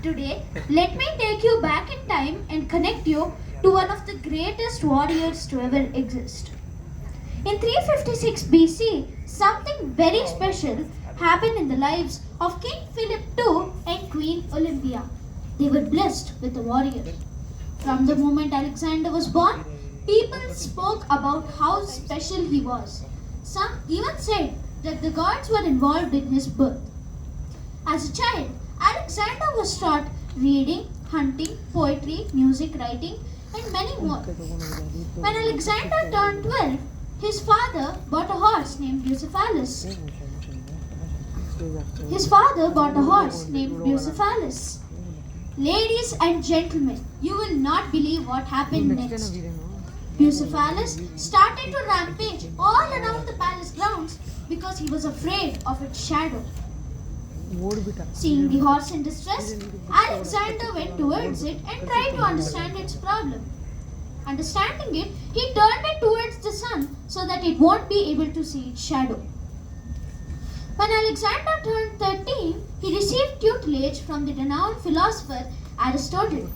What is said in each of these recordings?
Today, let me take you back in time and connect you to one of the greatest warriors to ever exist. In 356 BC, something very special happened in the lives of King Philip II and Queen Olympia. They were blessed with a warrior. From the moment Alexander was born, people spoke about how special he was. Some even said that the gods were involved in his birth. As a child, Alexander was taught reading, hunting, poetry, music, writing, and many more. When Alexander turned 12, his father bought a horse named Bucephalus. Ladies and gentlemen, you will not believe what happened next. Bucephalus started to rampage all around the palace grounds because he was afraid of its shadow. Seeing the horse in distress, Alexander went towards it and tried to understand its problem. Understanding it, he turned it towards the sun so that it won't be able to see its shadow. When Alexander turned 13, he received tutelage from the renowned philosopher Aristotle.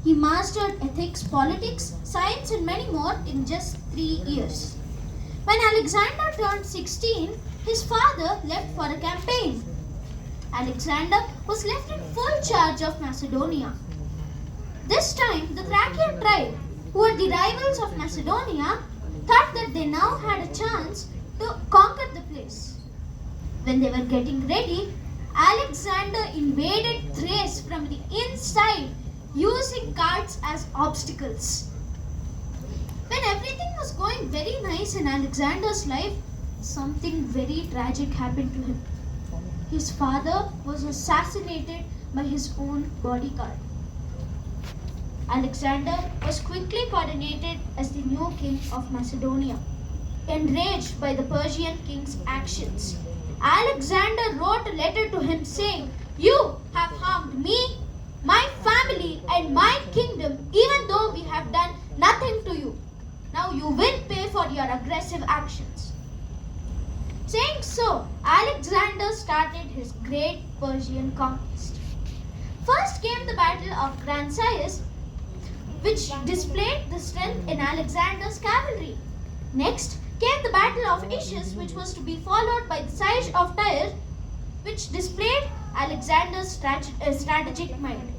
He mastered ethics, politics, science, and many more in just 3 years. When Alexander turned 16, his father left for a campaign. Alexander was left in full charge of Macedonia. This time, the Thracian tribe, who were the rivals of Macedonia, thought that they now had a chance to conquer the place. When they were getting ready, Alexander invaded Thrace from the inside, using carts as obstacles. When everything was going very nice in Alexander's life, something very tragic happened to him. His father was assassinated by his own bodyguard. Alexander was quickly coronated as the new king of Macedonia. Enraged by the Persian king's actions, Alexander wrote a letter to him saying, "You have harmed me, my family, and my kingdom, even though we have done nothing to you. Now you will pay for your aggressive actions." Saying so, Alexander started his great Persian conquest. First came the Battle of Gransaïs, which displayed the strength in Alexander's cavalry. Next came the Battle of Issus, which was to be followed by the siege of Tyre, which displayed Alexander's strategic mind.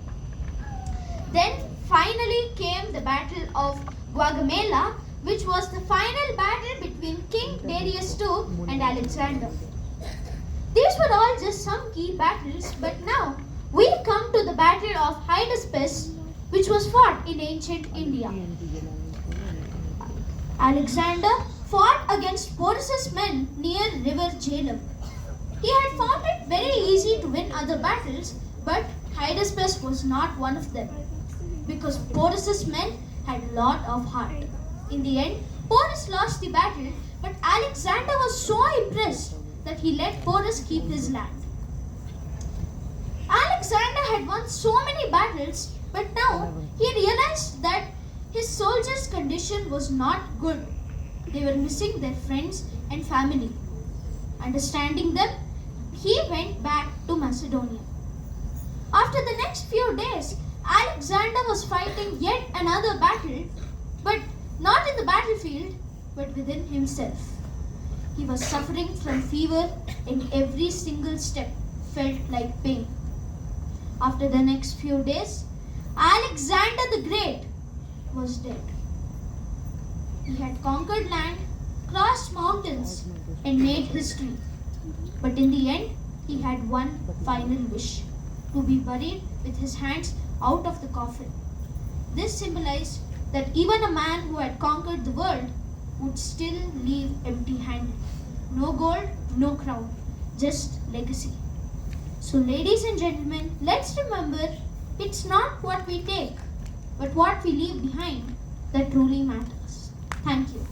Then finally came the Battle of Gaugamela, which was the final battle between King Darius II and Alexander. These were all just some key battles, but now we come to the Battle of Hydaspes, which was fought in ancient India. Alexander fought against Porus's men near river Jhelum. He had found it very easy to win other battles, but Hydaspes was not one of them, because Porus's men had a lot of heart. In the end, Porus lost the battle, but Alexander was so impressed that he let Porus keep his land. Alexander had won so many battles, but now he realized that his soldiers' condition was not good. They were missing their friends and family. Understanding them, he went back to Macedonia. After the next few days, Alexander was fighting yet another battle, but not in the battlefield, but within himself. He was suffering from fever, and every single step felt like pain. After the next few days, Alexander the Great was dead. He had conquered land, crossed mountains, and made history. But in the end, he had one final wish: to be buried with his hands out of the coffin. This symbolized that even a man who had conquered the world would still leave empty-handed. No gold, no crown, just legacy. So ladies and gentlemen, let's remember, it's not what we take, but what we leave behind that truly matters. Thank you.